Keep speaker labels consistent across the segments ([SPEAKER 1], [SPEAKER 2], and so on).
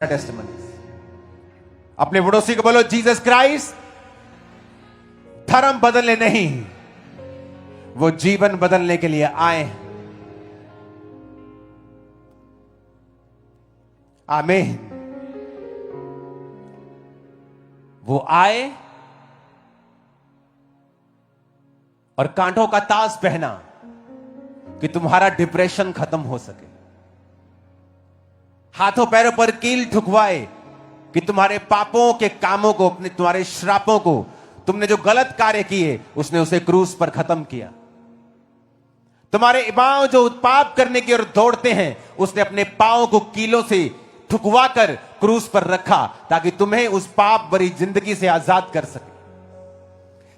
[SPEAKER 1] Testimonies. अपने पड़ोसी को बोलो, जीसस क्राइस्ट धर्म बदलने नहीं, वो जीवन बदलने के लिए आए। आमीन। वो आए और कांटों का ताज पहना कि तुम्हारा डिप्रेशन खत्म हो सके, हाथों पैरों पर कील ठुकवाए कि तुम्हारे पापों के कामों को, अपने तुम्हारे श्रापों को, तुमने जो गलत कार्य किए उसने उसे क्रूस पर खत्म किया। तुम्हारे पांव जो पाप करने की ओर दौड़ते हैं उसने अपने पांव को कीलों से ठुकवाकर क्रूस पर रखा ताकि तुम्हें उस पाप भरी जिंदगी से आजाद कर सके।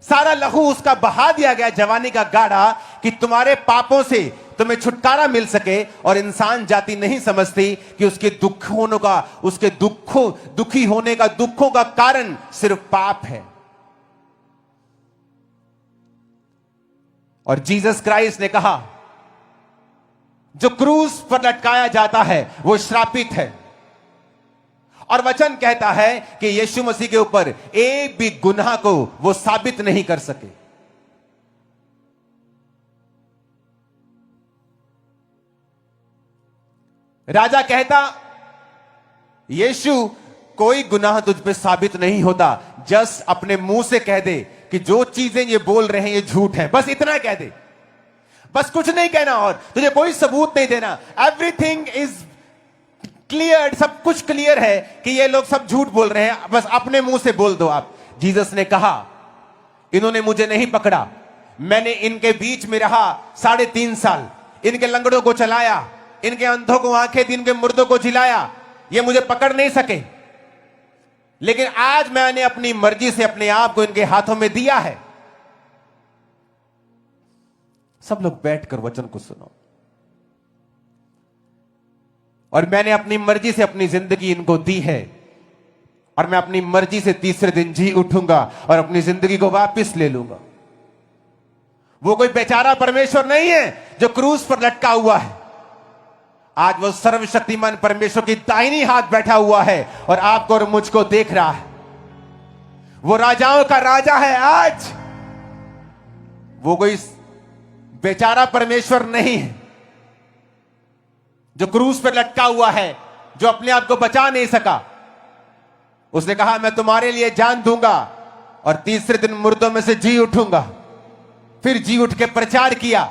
[SPEAKER 1] सारा लहू उसका बहा दिया गया, जवानी का गाढ़ा, कि तुम्हारे पापों से तुम्हें छुटकारा मिल सके। और इंसान जाति नहीं समझती कि उसके दुख होने का, उसके दुखी होने का, दुखों का कारण सिर्फ पाप है। और जीसस क्राइस्ट ने कहा, जो क्रूस पर लटकाया जाता है वो श्रापित है। और वचन कहता है कि यीशु मसीह के ऊपर एक भी गुनाह को वो साबित नहीं कर सके। राजा कहता, यीशु कोई गुनाह तुझ पे साबित नहीं होता, जस्ट अपने मुंह से कह दे कि जो चीजें ये बोल रहे हैं ये झूठ है, बस इतना कह दे, बस कुछ नहीं कहना और तुझे कोई सबूत नहीं देना। एवरीथिंग इज क्लियर, सब कुछ क्लियर है कि ये लोग सब झूठ बोल रहे हैं, बस अपने मुंह से बोल दो आप। जीसस ने कहा, इन्होंने मुझे नहीं पकड़ा, मैंने इनके बीच में रहा 3.5 साल, इनके लंगड़ों को चलाया, इनके अंधों को आंखें दी, इनके मुर्दों को जिलाया, ये मुझे पकड़ नहीं सके, लेकिन आज मैंने अपनी मर्जी से अपने आप को इनके हाथों में दिया है। सब लोग बैठकर वचन को सुनो। और मैंने अपनी मर्जी से अपनी जिंदगी इनको दी है, और मैं अपनी मर्जी से तीसरे दिन जी उठूंगा और अपनी जिंदगी को वापस ले लूंगा। वो कोई बेचारा परमेश्वर नहीं है जो क्रूस पर लटका हुआ है। आज वो सर्वशक्तिमान परमेश्वर की दाहिनी हाथ बैठा हुआ है और आपको और मुझको देख रहा है। वो राजाओं का राजा है आज। वो कोई बेचारा परमेश्वर नहीं है जो क्रूस पर लटका हुआ है, जो अपने आप को बचा नहीं सका। उसने कहा, मैं तुम्हारे लिए जान दूंगा और तीसरे दिन मुर्दों में से जी उठूंगा। फिर जी उठ के प्रचार किया,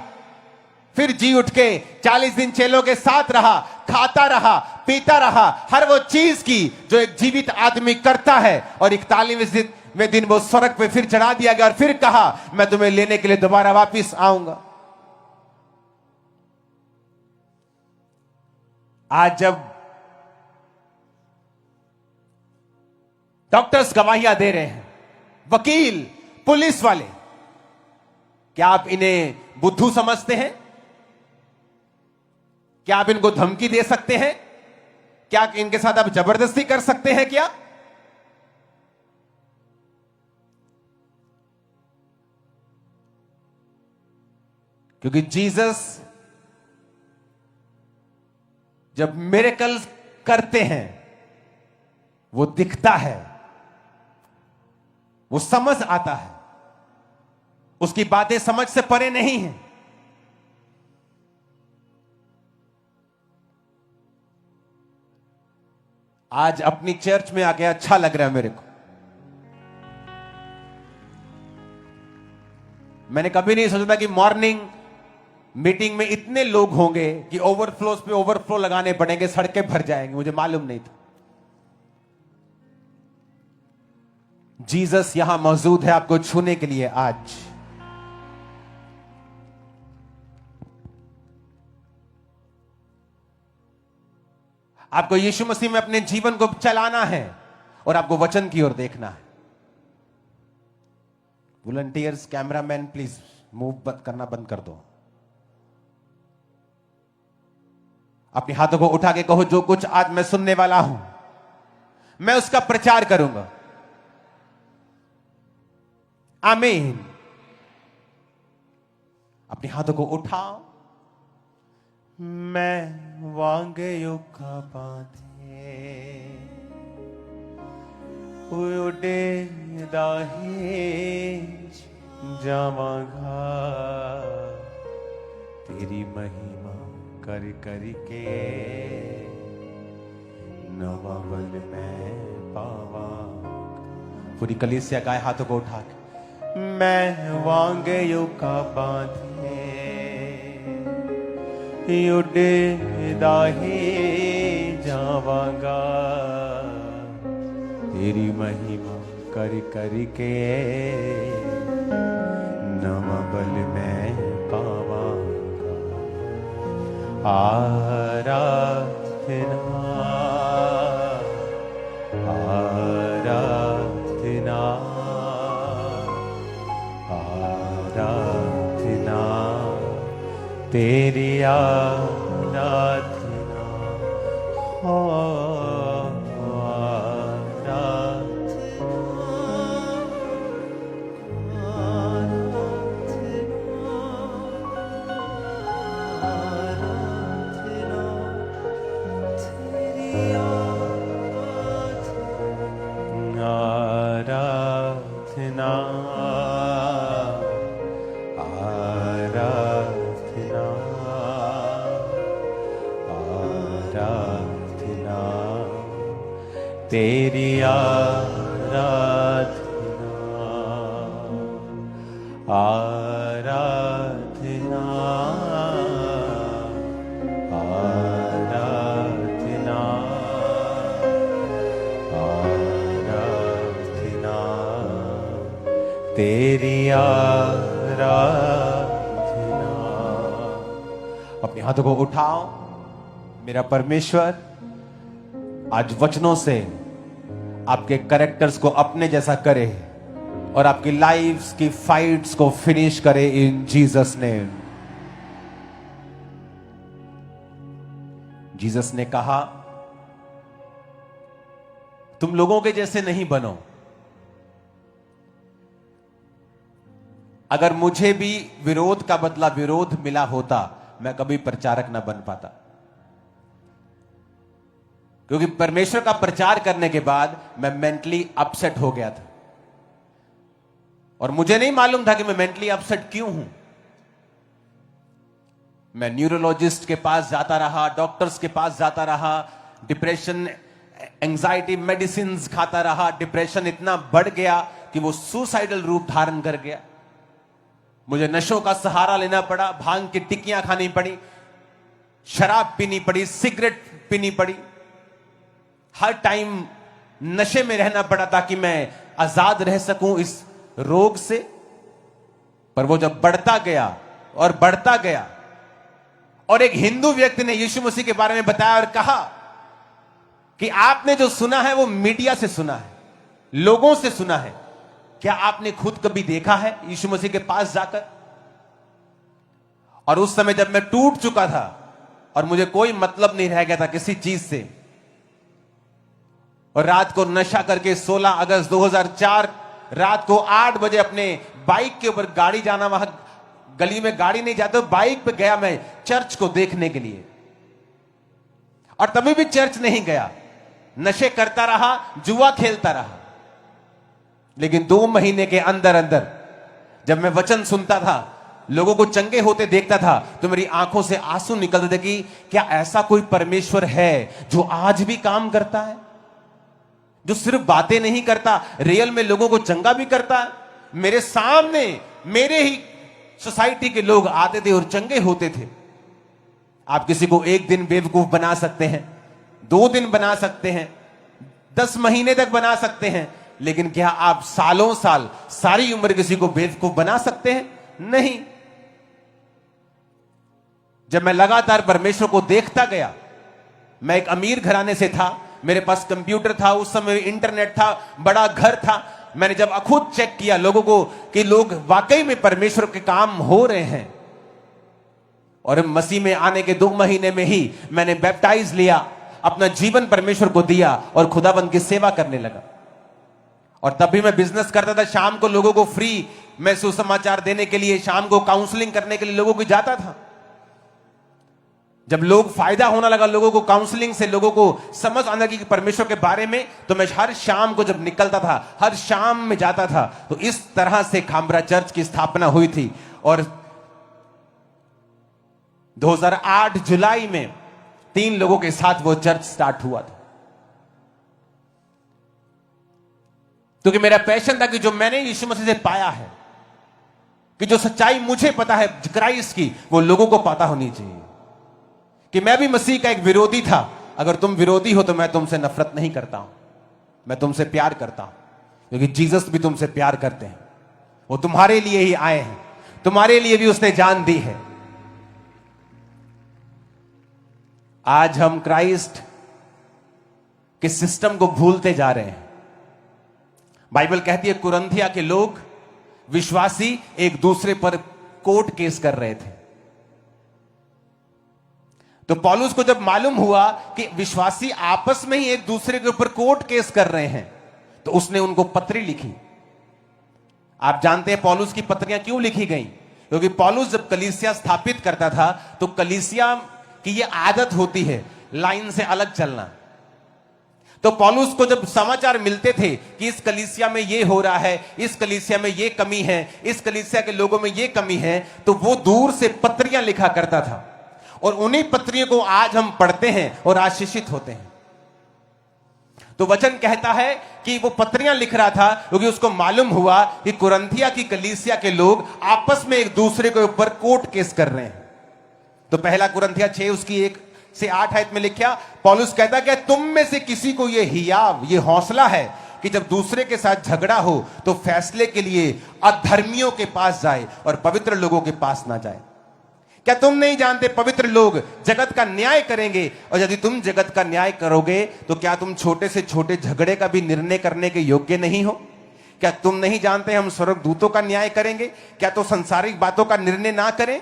[SPEAKER 1] फिर जी उठ के 40 दिन चेलों के साथ रहा, खाता रहा, पीता रहा, हर वो चीज की जो एक जीवित आदमी करता है। और 41वें दिन वो स्वर्ग पे फिर चढ़ा दिया गया और फिर कहा, मैं तुम्हें लेने के लिए दोबारा वापिस आऊंगा। आज जब डॉक्टर्स गवाहियां दे रहे हैं, वकील, पुलिस वाले, क्या आप इन्हें बुद्धू समझते हैं? क्या आप इनको धमकी दे सकते हैं? क्या इनके साथ आप जबरदस्ती कर सकते हैं क्या? क्योंकि जीसस जब मिरेकल्स करते हैं वो दिखता है, वो समझ आता है, उसकी बातें समझ से परे नहीं है। आज अपनी चर्च में आके अच्छा लग रहा है मेरे को। मैंने कभी नहीं सोचा था कि मॉर्निंग मीटिंग में इतने लोग होंगे कि ओवरफ्लोज पे ओवरफ्लो लगाने पड़ेंगे, सड़कें भर जाएंगे, मुझे मालूम नहीं था। जीसस यहां मौजूद है आपको छूने के लिए। आज आपको यीशु मसीह में अपने जीवन को चलाना है और आपको वचन की ओर देखना है। वॉलंटियर्स, कैमरामैन, प्लीज मूव करना बंद कर दो। अपने हाथों को उठा के कहो, जो कुछ आज मैं सुनने वाला हूं मैं उसका प्रचार करूंगा। आमीन। अपने हाथों को उठाओ। मैं वांगे युग का बांधे उड़े दाहे जावांगा तेरी महिमा कर करके नवा बल मैं पावा। पूरी कलीसिया गाए हाथों को उठा के, मैं वांगे का बांधे उड़े दाहे जावांगा तेरी महिमा कर करके नवा बल मैं पावांगा। आराधना आराधना आराधना तेरी आराधना हो। आराधना आराधना आराधना तेरी आराधना आराधना आराधना आराधना तेरी आराधना। अपने हाथों को उठाओ। मेरा परमेश्वर आज वचनों से आपके कैरेक्टर्स को अपने जैसा करे और आपकी लाइफ्स की फाइट्स को फिनिश करे इन जीसस नेम। जीसस ने कहा तुम लोगों के जैसे नहीं बनो। अगर मुझे भी विरोध का बदला विरोध मिला होता मैं कभी प्रचारक ना बन पाता, क्योंकि परमेश्वर का प्रचार करने के बाद मैं मेंटली अपसेट हो गया था और मुझे नहीं मालूम था कि मैं मेंटली अपसेट क्यों हूं। मैं न्यूरोलॉजिस्ट के पास जाता रहा, डॉक्टर्स के पास जाता रहा, डिप्रेशन एंजाइटी मेडिसिन खाता रहा। डिप्रेशन इतना बढ़ गया कि वो सुसाइडल रूप धारण कर गया। मुझे नशों का सहारा लेना पड़ा, भांग की टिक्कियां खानी पड़ी, शराब पीनी पड़ी, सिगरेट पीनी पड़ी, हर टाइम नशे में रहना पड़ा ताकि मैं आजाद रह सकूं इस रोग से। पर वो जब बढ़ता गया और बढ़ता गया और एक हिंदू व्यक्ति ने यीशु मसीह के बारे में बताया और कहा कि आपने जो सुना है वो मीडिया से सुना है, लोगों से सुना है, क्या आपने खुद कभी देखा है यीशु मसीह के पास जाकर? और उस समय जब मैं टूट चुका था और मुझे कोई मतलब नहीं रह गया था किसी चीज से, और रात को नशा करके 16 अगस्त 2004 रात को 8 बजे अपने बाइक के ऊपर गाड़ी जाना, वहां गली में गाड़ी नहीं जाते, बाइक पे गया मैं चर्च को देखने के लिए। और तभी भी चर्च नहीं गया, नशे करता रहा, जुआ खेलता रहा। लेकिन 2 महीने के अंदर अंदर जब मैं वचन सुनता था, लोगों को चंगे होते देखता था, तो मेरी आंखों से आंसू निकलते थे कि क्या ऐसा कोई परमेश्वर है जो आज भी काम करता है, जो सिर्फ बातें नहीं करता, रियल में लोगों को चंगा भी करता है। मेरे सामने मेरे ही सोसाइटी के लोग आते थे और चंगे होते थे। आप किसी को एक दिन बेवकूफ बना सकते हैं, 2 दिन बना सकते हैं, 10 महीने तक बना सकते हैं, लेकिन क्या आप सालों साल सारी उम्र किसी को बेवकूफ बना सकते हैं? नहीं। जब मैं लगातार परमेश्वर को देखता गया, मैं एक अमीर घराने से था, मेरे पास कंप्यूटर था, उस समय इंटरनेट था, बड़ा घर था। मैंने जब खुद चेक किया लोगों को कि लोग वाकई में परमेश्वर के काम हो रहे हैं, और मसीह में आने के 2 महीने में ही मैंने बैप्टाइज लिया, अपना जीवन परमेश्वर को दिया और खुदाबंद की सेवा करने लगा। और तब भी मैं बिजनेस करता था, शाम को लोगों को फ्री मैं सुसमाचार देने के लिए, शाम को काउंसलिंग करने के लिए लोगों को जाता था। जब लोग फायदा होना लगा, लोगों को काउंसलिंग से लोगों को समझ आने लगी कि परमेश्वर के बारे में, तो मैं हर शाम को जब निकलता था, हर शाम में जाता था, तो इस तरह से खामरा चर्च की स्थापना हुई थी। और 2008 जुलाई में 3 लोगों के साथ वो चर्च स्टार्ट हुआ था, क्योंकि मेरा पैशन था कि जो मैंने यीशु मसीह से पाया है, कि जो सच्चाई मुझे पता है क्राइस्ट की, वो लोगों को पता होनी चाहिए। कि मैं भी मसीह का एक विरोधी था। अगर तुम विरोधी हो तो मैं तुमसे नफरत नहीं करता हूं, मैं तुमसे प्यार करता हूं, क्योंकि जीसस भी तुमसे प्यार करते हैं। वो तुम्हारे लिए ही आए हैं, तुम्हारे लिए भी उसने जान दी है। आज हम क्राइस्ट के सिस्टम को भूलते जा रहे हैं। बाइबल कहती है कुरिन्थिया के लोग, विश्वासी, एक दूसरे पर कोर्ट केस कर रहे थे। तो पौलुस को जब मालूम हुआ कि विश्वासी आपस में ही एक दूसरे के ऊपर कोर्ट केस कर रहे हैं, तो उसने उनको पत्री लिखी। आप जानते हैं पौलुस की पत्रियां क्यों लिखी गई? क्योंकि पौलुस जब कलीसिया स्थापित करता था, तो कलीसिया की यह आदत होती है लाइन से अलग चलना। तो पौलुस को जब समाचार मिलते थे कि इस कलीसिया में ये हो रहा है, इस कलीसिया में ये कमी है, इस कलीसिया के लोगों में ये कमी है, तो वो दूर से पत्रियां लिखा करता था। और उन्हीं पत्रियों को आज हम पढ़ते हैं और आशीषित होते हैं। तो वचन कहता है कि वो पत्रियां लिख रहा था क्योंकि उसको मालूम हुआ कि कुरिन्थिया की कलीसिया के लोग आपस में एक दूसरे के ऊपर कोर्ट केस कर रहे हैं। तो पहला कुरिन्थिया 6 उसकी 1 से 8 आयत में लिखा, पौलुस कहता है कि तुम में से किसी को ये हियाव, ये हौसला है कि जब दूसरे के साथ झगड़ा हो तो फैसले के लिए अधर्मियों के पास जाए और पवित्र लोगों के पास ना जाए। क्या तुम नहीं जानते पवित्र लोग जगत का न्याय करेंगे, और यदि तुम जगत का न्याय करोगे तो क्या तुम छोटे से छोटे झगड़े का भी निर्णय करने के योग्य नहीं हो? क्या तुम नहीं जानते हम स्वर्गदूतों का न्याय करेंगे? क्या तो संसारिक बातों का निर्णय ना करें?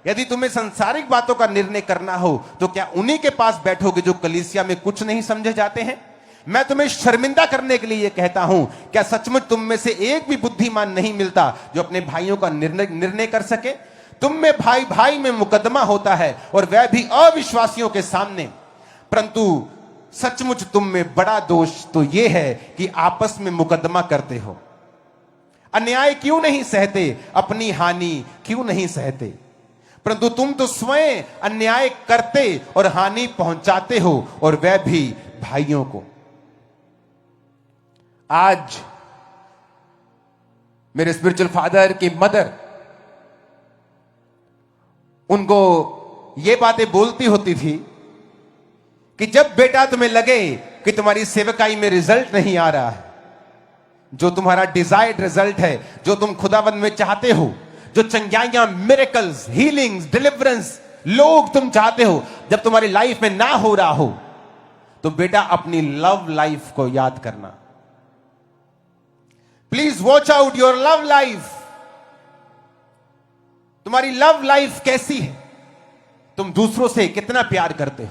[SPEAKER 1] यदि तुम्हें संसारिक बातों का निर्णय करना हो तो क्या उन्हीं के पास बैठोगे जो कलीसिया में कुछ नहीं समझे जाते हैं? मैं तुम्हें शर्मिंदा करने के लिए यह कहता हूं, क्या सचमुच तुम में से एक भी बुद्धिमान नहीं मिलता जो अपने भाइयों का निर्णय कर सके? तुम में भाई भाई में मुकदमा होता है और वह भी अविश्वासियों के सामने, परंतु सचमुच तुम में बड़ा दोष तो यह है कि आपस में मुकदमा करते हो। अन्याय क्यों नहीं सहते, अपनी हानि क्यों नहीं सहते? परंतु तुम तो स्वयं अन्याय करते और हानि पहुंचाते हो, और वह भी भाइयों को। आज मेरे स्पिरिचुअल फादर की मदर उनको ये बातें बोलती होती थी कि जब बेटा तुम्हें लगे कि तुम्हारी सेवकाई में रिजल्ट नहीं आ रहा है, जो तुम्हारा डिजायर्ड रिजल्ट है, जो तुम खुदावंद में चाहते हो, जो चंगाइयां, मिरेकल्स, हीलिंग्स, डिलीवरेंस लोग तुम चाहते हो, जब तुम्हारी लाइफ में ना हो रहा हो, तो बेटा अपनी लव लाइफ को याद करना। Please watch out your love life. तुम्हारी लव लाइफ कैसी है? तुम दूसरों से कितना प्यार करते हो?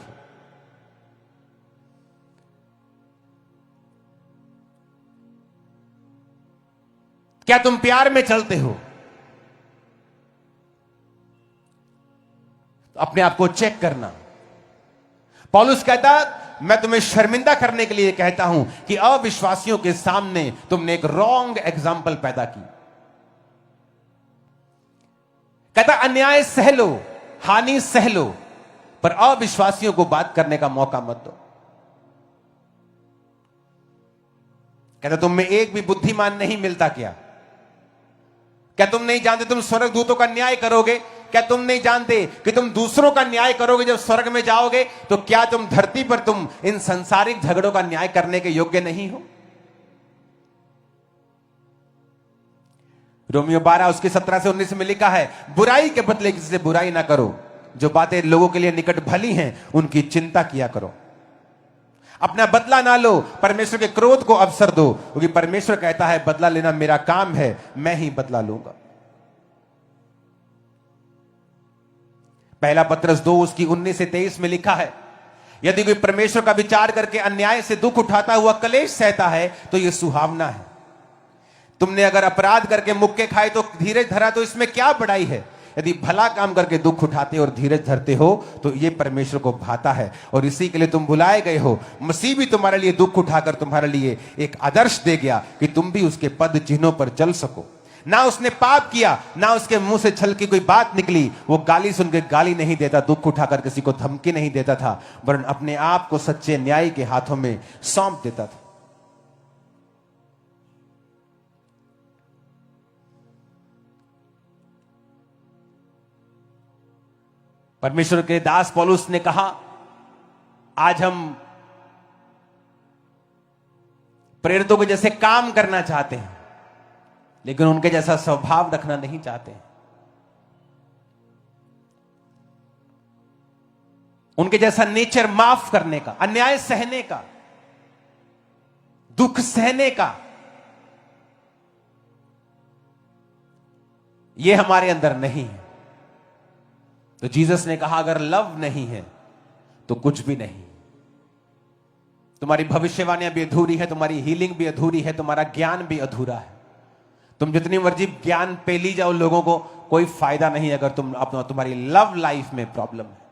[SPEAKER 1] क्या तुम प्यार में चलते हो? अपने आप को चेक करना। पौलुस कहता, मैं तुम्हें शर्मिंदा करने के लिए कहता हूं कि अविश्वासियों के सामने तुमने एक रॉन्ग एग्जाम्पल पैदा की। कहता अन्याय सह लो, हानि सह लो, पर अविश्वासियों को बात करने का मौका मत दो। कहता तुम में एक भी बुद्धिमान नहीं मिलता क्या? क्या तुम नहीं जानते तुम स्वर्गदूतों का न्याय करोगे? क्या तुम नहीं जानते कि तुम दूसरों का न्याय करोगे जब स्वर्ग में जाओगे? तो क्या तुम धरती पर तुम इन संसारिक झगड़ों का न्याय करने के योग्य नहीं हो? रोमियो 12 उसके 17 से 19 में लिखा है, बुराई के बदले किसी से बुराई ना करो, जो बातें लोगों के लिए निकट भली हैं उनकी चिंता किया करो। अपना बदला ना लो, परमेश्वर के क्रोध को अवसर दो, क्योंकि परमेश्वर कहता है बदला लेना मेरा काम है, मैं ही बदला लूंगा। पहला पत्रस 2 उसकी 19 से 23 में लिखा है, यदि कोई परमेश्वर का विचार करके अन्याय से दुख उठाता हुआ कलेश सहता है तो यह सुहावना है। तुमने अगर अपराध करके मुक्के खाए तो धीरज धरा तो इसमें क्या बड़ाई है? यदि भला काम करके दुख उठाते और धीरज धरते हो तो ये परमेश्वर को भाता है, और इसी के लिए तुम बुलाए गए हो। मसीह भी तुम्हारे लिए दुख उठाकर तुम्हारे लिए एक आदर्श दे गया कि तुम भी उसके पद चिन्हों पर चल सको। ना उसने पाप किया, ना उसके मुंह से छल की कोई बात निकली। वो गाली सुन के गाली नहीं देता, दुख उठाकर किसी को धमकी नहीं देता था, वरन अपने आप को सच्चे न्याय के हाथों में सौंप देता था। परमेश्वर के दास पौलुस ने कहा, आज हम प्रेरितों के जैसे काम करना चाहते हैं, लेकिन उनके जैसा स्वभाव रखना नहीं चाहते। उनके जैसा नेचर माफ करने का, अन्याय सहने का, दुख सहने का, यह हमारे अंदर नहीं है। तो जीसस ने कहा, अगर लव नहीं है तो कुछ भी नहीं। तुम्हारी भविष्यवाणियां भी अधूरी है, तुम्हारी हीलिंग भी अधूरी है, तुम्हारा ज्ञान भी अधूरा है। तुम जितनी मर्जी ज्ञान पे ली जाओ लोगों को, कोई फायदा नहीं अगर तुम्हारी लव लाइफ में प्रॉब्लम है।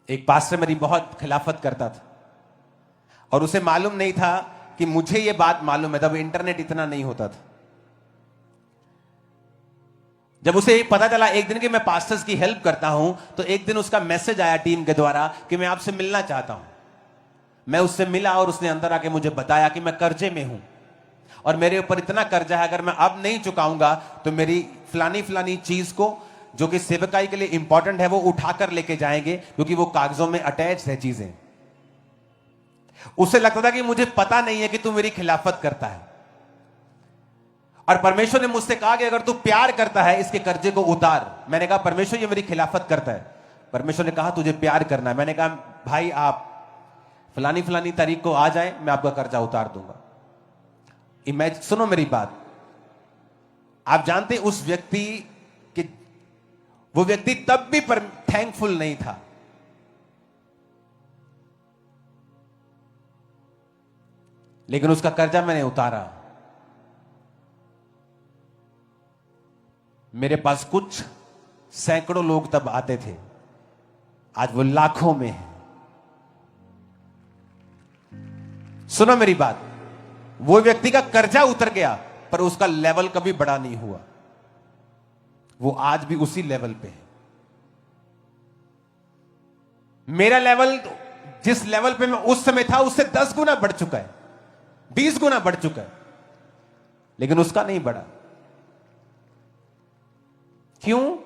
[SPEAKER 1] एक पास्टर मेरी बहुत खिलाफत करता था और उसे मालूम नहीं था कि मुझे यह बात मालूम है। तब इंटरनेट इतना नहीं होता था। जब उसे पता चला एक दिन कि मैं पास्टर्स की हेल्प करता हूं, तो एक दिन उसका मैसेज आया टीम के द्वारा कि मैं आपसे मिलना चाहता हूं। मैं उससे मिला और उसने अंदर आके मुझे बताया कि मैं कर्जे में हूं और मेरे ऊपर इतना कर्जा है, अगर मैं अब नहीं चुकाऊंगा तो मेरी फलानी फलानी चीज को, जो कि सेवकाई के लिए इंपॉर्टेंट है, वो उठाकर लेके जाएंगे, क्योंकि वो कागजों में अटैच है चीजें। उसे लगता था कि मुझे पता नहीं है कि तू मेरी खिलाफत करता है, और परमेश्वर ने मुझसे कहा कि अगर तू प्यार करता है इसके कर्जे को उतार। मैंने कहा, परमेश्वर ये मेरी खिलाफत करता है। परमेश्वर ने कहा, तुझे प्यार करना है। मैंने कहा, भाई आप फलानी फलानी तारीख को आ जाए, मैं आपका कर्जा उतार दूंगा। सुनो मेरी बात, आप जानते उस व्यक्ति कि वो व्यक्ति तब भी थैंकफुल नहीं था। लेकिन उसका कर्जा मैंने उतारा। मेरे पास कुछ सैकड़ों लोग तब आते थे, आज वो लाखों में है। सुनो मेरी बात, वो व्यक्ति का कर्जा उतर गया पर उसका लेवल कभी बड़ा नहीं हुआ। वो आज भी उसी लेवल पे है। मेरा लेवल जिस लेवल पे मैं उस समय था उससे 10 गुना बढ़ चुका है, 20 गुना बढ़ चुका है, लेकिन उसका नहीं बढ़ा। क्यों?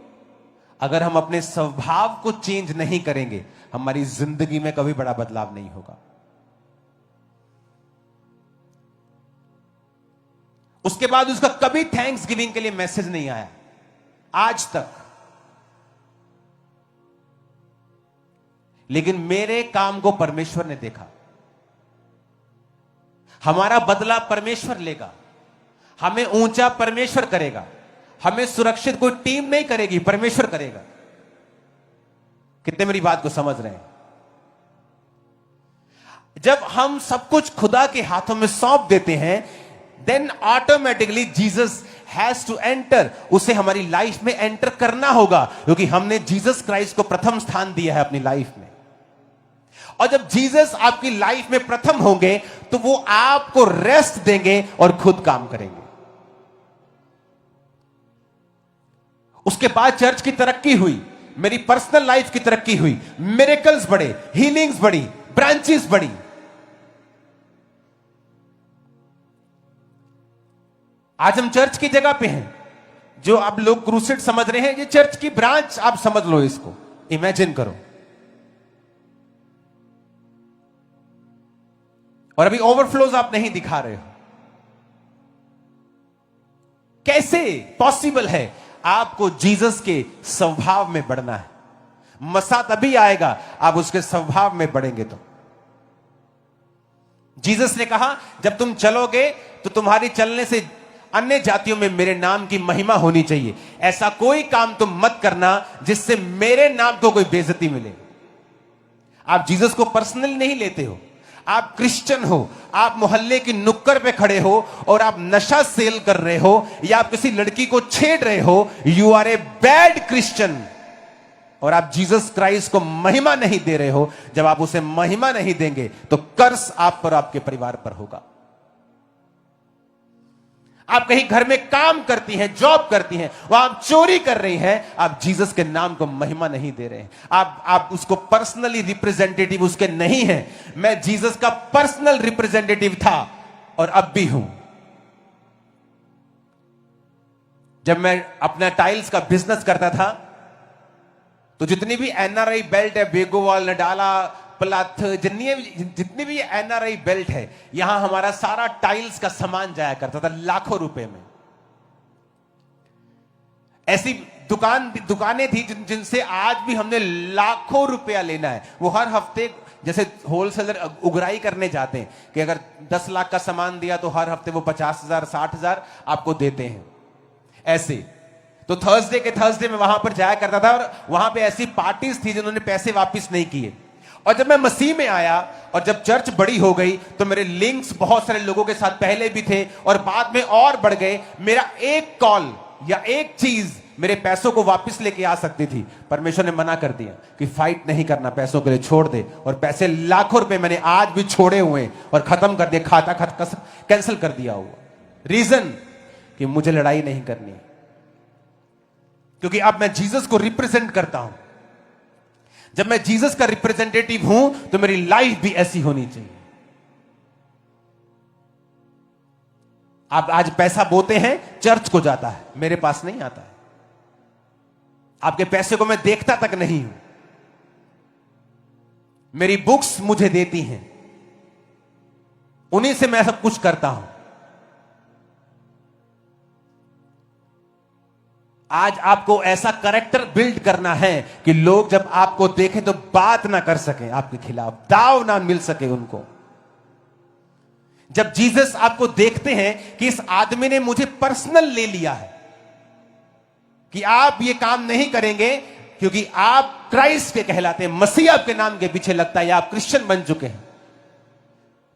[SPEAKER 1] अगर हम अपने स्वभाव को चेंज नहीं करेंगे, हमारी जिंदगी में कभी बड़ा बदलाव नहीं होगा। उसके बाद उसका कभी थैंक्स गिविंग के लिए मैसेज नहीं आया आज तक। लेकिन मेरे काम को परमेश्वर ने देखा। हमारा बदला परमेश्वर लेगा, हमें ऊंचा परमेश्वर करेगा, हमें सुरक्षित कोई टीम नहीं करेगी, परमेश्वर करेगा। कितने मेरी बात को समझ रहे हैं? जब हम सब कुछ खुदा के हाथों में सौंप देते हैं, then automatically Jesus has to enter. उसे हमारी लाइफ में एंटर करना होगा, क्योंकि हमने जीसस क्राइस्ट को प्रथम स्थान दिया है अपनी लाइफ में। और जब जीसस आपकी लाइफ में प्रथम होंगे तो वो आपको रेस्ट देंगे और खुद काम करेंगे। उसके बाद चर्च की तरक्की हुई, मेरी पर्सनल लाइफ की तरक्की हुई, मिरेकल्स बढ़े, हीलिंग्स बढ़ी, ब्रांचेस बढ़ी। आज हम चर्च की जगह पे हैं। जो आप लोग क्रूसेड समझ रहे हैं, ये चर्च की ब्रांच आप समझ लो, इसको इमेजिन करो। और अभी ओवरफ्लोज आप नहीं दिखा रहे हो। कैसे पॉसिबल है? आपको जीसस के स्वभाव में बढ़ना है। मसा तभी आएगा आप उसके स्वभाव में बढ़ेंगे तो। जीसस ने कहा, जब तुम चलोगे तो तुम्हारी चलने से अन्य जातियों में मेरे नाम की महिमा होनी चाहिए। ऐसा कोई काम तुम मत करना जिससे मेरे नाम को कोई बेइज्जती मिले। आप जीसस को पर्सनली नहीं लेते हो, आप क्रिश्चियन हो, आप मोहल्ले की नुक्कड़ पे खड़े हो और आप नशा सेल कर रहे हो या आप किसी लड़की को छेड़ रहे हो, you are a bad Christian. और आप जीसस क्राइस्ट को महिमा नहीं दे रहे हो। जब आप उसे महिमा नहीं देंगे तो कर्स आप पर, आपके परिवार पर होगा। आप कहीं घर में काम करती हैं, जॉब करती हैं, वहां आप चोरी कर रही हैं, आप जीसस के नाम को महिमा नहीं दे रहे हैं। आप उसको पर्सनली रिप्रेजेंटेटिव उसके नहीं हैं। मैं जीसस का पर्सनल रिप्रेजेंटेटिव था और अब भी हूं। जब मैं अपना टाइल्स का बिजनेस करता था तो जितनी भी एनआरआई बेल्ट है, बेगोवाल, नडाला, प्लाथ, जितनी भी एनआरआई बेल्ट है, यहां हमारा सारा टाइल्स का सामान जाया करता था लाखों रुपए में। ऐसी दुकानें थी जिनसे आज भी हमने लाखों रुपया लेना है। वो हर हफ्ते जैसे होलसेलर उगराई करने जाते हैं कि अगर 10 लाख का सामान दिया तो हर हफ्ते वो 50,000 60,000 आपको देते हैं। ऐसे तो थर्सडे में वहां पर जाया करता था और वहां पे ऐसी पार्टीज थी जिन्होंने पैसे वापस नहीं किए। और जब मैं मसीह में आया और जब चर्च बड़ी हो गई तो मेरे लिंक्स बहुत सारे लोगों के साथ पहले भी थे और बाद में और बढ़ गए। मेरा एक कॉल या एक चीज मेरे पैसों को वापस लेके आ सकती थी। परमेश्वर ने मना कर दिया कि फाइट नहीं करना, पैसों के लिए छोड़ दे। और पैसे लाखों रुपए मैंने आज भी छोड़े हुए और खत्म कर दिए, खाता कैंसिल कर दिया हुआ। रीजन कि मुझे लड़ाई नहीं करनी, क्योंकि अब मैं जीसस को रिप्रेजेंट करता हूं। जब मैं जीसस का रिप्रेजेंटेटिव हूं तो मेरी लाइफ भी ऐसी होनी चाहिए। आप आज पैसा बोते हैं, चर्च को जाता है, मेरे पास नहीं आता है। आपके पैसे को मैं देखता तक नहीं हूं। मेरी बुक्स मुझे देती हैं, उन्हीं से मैं सब कुछ करता हूं। आज आपको ऐसा कैरेक्टर बिल्ड करना है कि लोग जब आपको देखें तो बात ना कर सकें आपके खिलाफ, दाव ना मिल सके उनको। जब जीसस आपको देखते हैं कि इस आदमी ने मुझे पर्सनल ले लिया है, कि आप ये काम नहीं करेंगे क्योंकि आप क्राइस्ट के कहलाते हैं, मसीह आपके नाम के पीछे लगता है या आप क्रिश्चियन बन चुके हैं।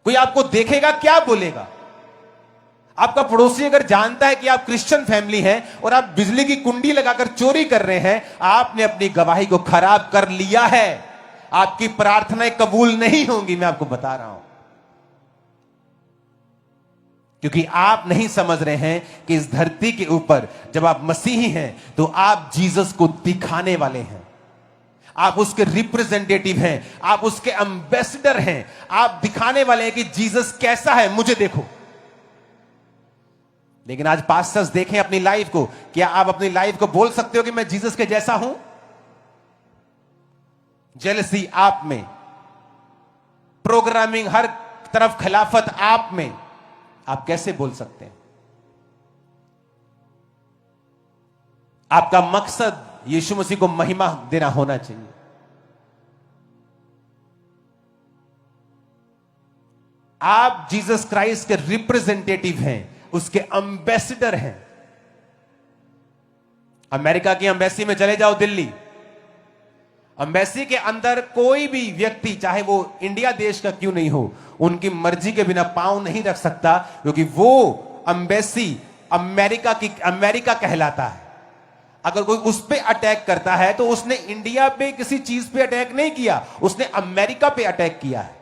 [SPEAKER 1] कोई आपको देखेगा क्या बोलेगा? आपका पड़ोसी अगर जानता है कि आप क्रिश्चियन फैमिली हैं और आप बिजली की कुंडी लगाकर चोरी कर रहे हैं, आपने अपनी गवाही को खराब कर लिया है। आपकी प्रार्थनाएं कबूल नहीं होंगी, मैं आपको बता रहा हूं। क्योंकि आप नहीं समझ रहे हैं कि इस धरती के ऊपर जब आप मसीही हैं तो आप जीसस को दिखाने वाले हैं। आप उसके रिप्रेजेंटेटिव हैं, आप उसके एम्बेसडर हैं। आप दिखाने वाले हैं कि जीसस कैसा है, मुझे देखो। लेकिन आज पास्टर्स देखें अपनी लाइफ को, क्या आप अपनी लाइफ को बोल सकते हो कि मैं जीसस के जैसा हूं? जेलसी आप में, प्रोग्रामिंग हर तरफ खिलाफत आप में, आप कैसे बोल सकते हैं? आपका मकसद यीशु मसीह को महिमा देना होना चाहिए। आप जीसस क्राइस्ट के रिप्रेजेंटेटिव हैं, उसके एम्बेसडर हैं। अमेरिका की एम्बेसी में चले जाओ, दिल्ली एम्बेसी के अंदर कोई भी व्यक्ति, चाहे वो इंडिया देश का क्यों नहीं हो, उनकी मर्जी के बिना पांव नहीं रख सकता, क्योंकि वो एम्बेसी अमेरिका कहलाता है। अगर कोई उस पे अटैक करता है तो उसने इंडिया पे किसी चीज पे अटैक नहीं किया, उसने अमेरिका पे अटैक किया है।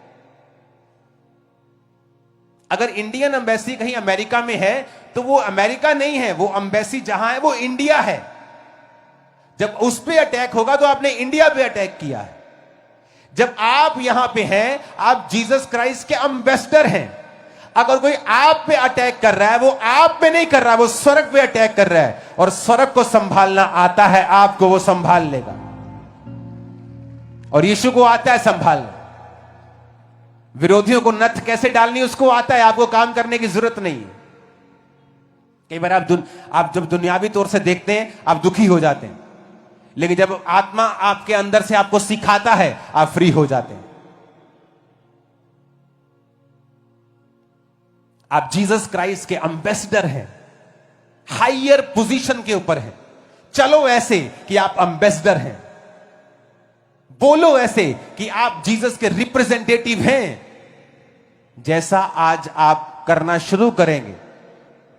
[SPEAKER 1] अगर इंडियन एम्बेसी कहीं अमेरिका में है तो वो अमेरिका नहीं है, वो एम्बेसी जहां है वो इंडिया है। जब उस पे अटैक होगा तो आपने इंडिया पे अटैक किया है। जब आप यहां पे हैं, आप जीसस क्राइस्ट के एम्बेसडर हैं। अगर कोई आप पे अटैक कर रहा है, वो आप पे नहीं कर रहा है, वो स्वर्ग पे अटैक कर रहा है, और स्वर्ग को संभालना आता है आपको, वो संभाल लेगा। और यीशु को आता है संभालना। विरोधियों को नथ कैसे डालनी उसको आता है, आपको काम करने की जरूरत नहीं है। कई बार आप जब दुनियावी तौर से देखते हैं आप दुखी हो जाते हैं, लेकिन जब आत्मा आपके अंदर से आपको सिखाता है आप फ्री हो जाते हैं। आप जीसस क्राइस्ट के एम्बेसडर हैं, हायर पोजीशन के ऊपर हैं। चलो ऐसे कि आप एम्बेसडर हैं, बोलो ऐसे कि आप जीसस के रिप्रेजेंटेटिव हैं। जैसा आज आप करना शुरू करेंगे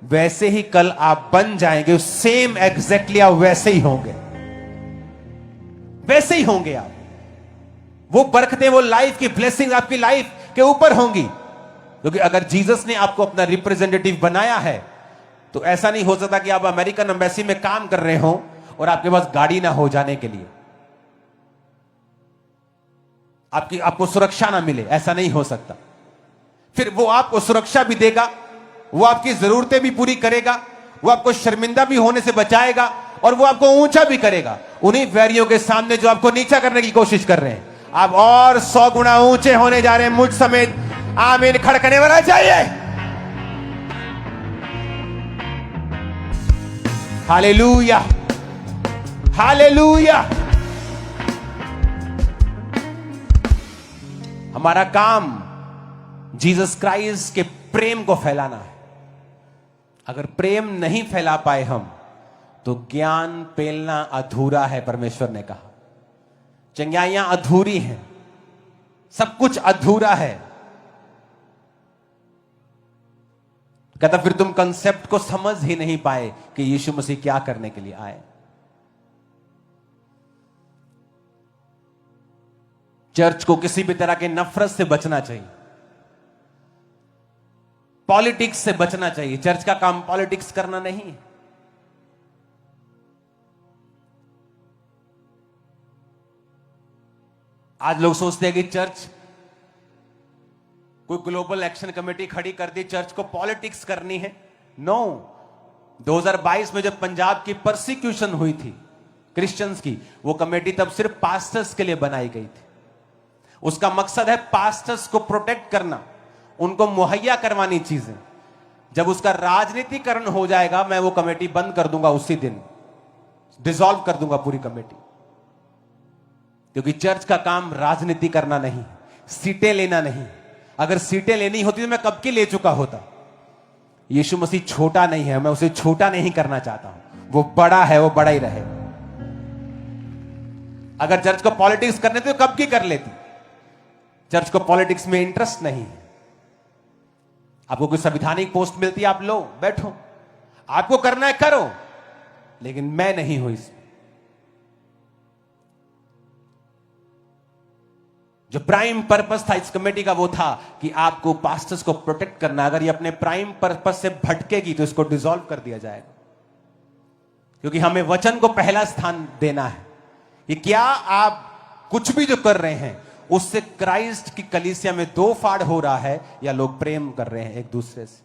[SPEAKER 1] वैसे ही कल आप बन जाएंगे। सेम एग्जैक्टली आप वैसे ही होंगे, वैसे ही होंगे आप। वो बरकतें, वो लाइफ की ब्लेसिंग आपकी लाइफ के ऊपर होंगी। क्योंकि अगर जीसस ने आपको अपना रिप्रेजेंटेटिव बनाया है तो ऐसा नहीं हो सकता कि आप अमेरिकन एम्बेसी में काम कर रहे हो और आपके पास गाड़ी ना हो जाने के लिए, आपको सुरक्षा ना मिले, ऐसा नहीं हो सकता। फिर वो आपको सुरक्षा भी देगा, वो आपकी जरूरतें भी पूरी करेगा, वो आपको शर्मिंदा भी होने से बचाएगा और वो आपको ऊंचा भी करेगा उन्हीं वैरियों के सामने जो आपको नीचा करने की कोशिश कर रहे हैं। आप और 100 गुना ऊंचे होने जा रहे हैं मुझ समेत। आमीन खड़कने वाला चाहिए। Hallelujah, hallelujah. हमारा काम जीसस क्राइस्ट के प्रेम को फैलाना है। अगर प्रेम नहीं फैला पाए हम तो ज्ञान पेलना अधूरा है। परमेश्वर ने कहा चंगाइयां अधूरी हैं, सब कुछ अधूरा है। कहता फिर तुम कंसेप्ट को समझ ही नहीं पाए कि यीशु मसीह क्या करने के लिए आए। चर्च को किसी भी तरह के नफरत से बचना चाहिए, पॉलिटिक्स से बचना चाहिए। चर्च का काम पॉलिटिक्स करना नहीं है। आज लोग सोचते हैं कि चर्च कोई ग्लोबल एक्शन कमेटी खड़ी कर दी, चर्च को पॉलिटिक्स करनी है। नो, 2022 में जब पंजाब की परसिक्यूशन हुई थी क्रिश्चियंस की, वो कमेटी तब सिर्फ पास्टर्स के लिए बनाई गई थी। उसका मकसद है पास्टर्स को प्रोटेक्ट करना, उनको मुहैया करवानी चीजें। जब उसका राजनीतिकरण हो जाएगा मैं वो कमेटी बंद कर दूंगा, उसी दिन डिसॉल्व कर दूंगा पूरी कमेटी। क्योंकि चर्च का काम राजनीति करना नहीं, सीटें लेना नहीं। अगर सीटें लेनी होती तो मैं कब की ले चुका होता। यीशु मसीह छोटा नहीं है, मैं उसे छोटा नहीं करना चाहता हूं। वो बड़ा है, वो बड़ा ही रहे। अगर चर्च को पॉलिटिक्स करने थे तो कब की कर लेती। चर्च को पॉलिटिक्स में इंटरेस्ट नहीं है। आपको कोई संवैधानिक पोस्ट मिलती है, आप लो, बैठो, आपको करना है करो, लेकिन मैं नहीं हूं इसमें। जो प्राइम पर्पस था इस कमेटी का वो था कि आपको पास्टर्स को प्रोटेक्ट करना। अगर ये अपने प्राइम पर्पस से भटकेगी तो इसको डिसॉल्व कर दिया जाएगा। क्योंकि हमें वचन को पहला स्थान देना है। ये क्या आप कुछ भी जो कर रहे हैं उससे क्राइस्ट की कलीसिया में दो फाड़ हो रहा है या लोग प्रेम कर रहे हैं एक दूसरे से।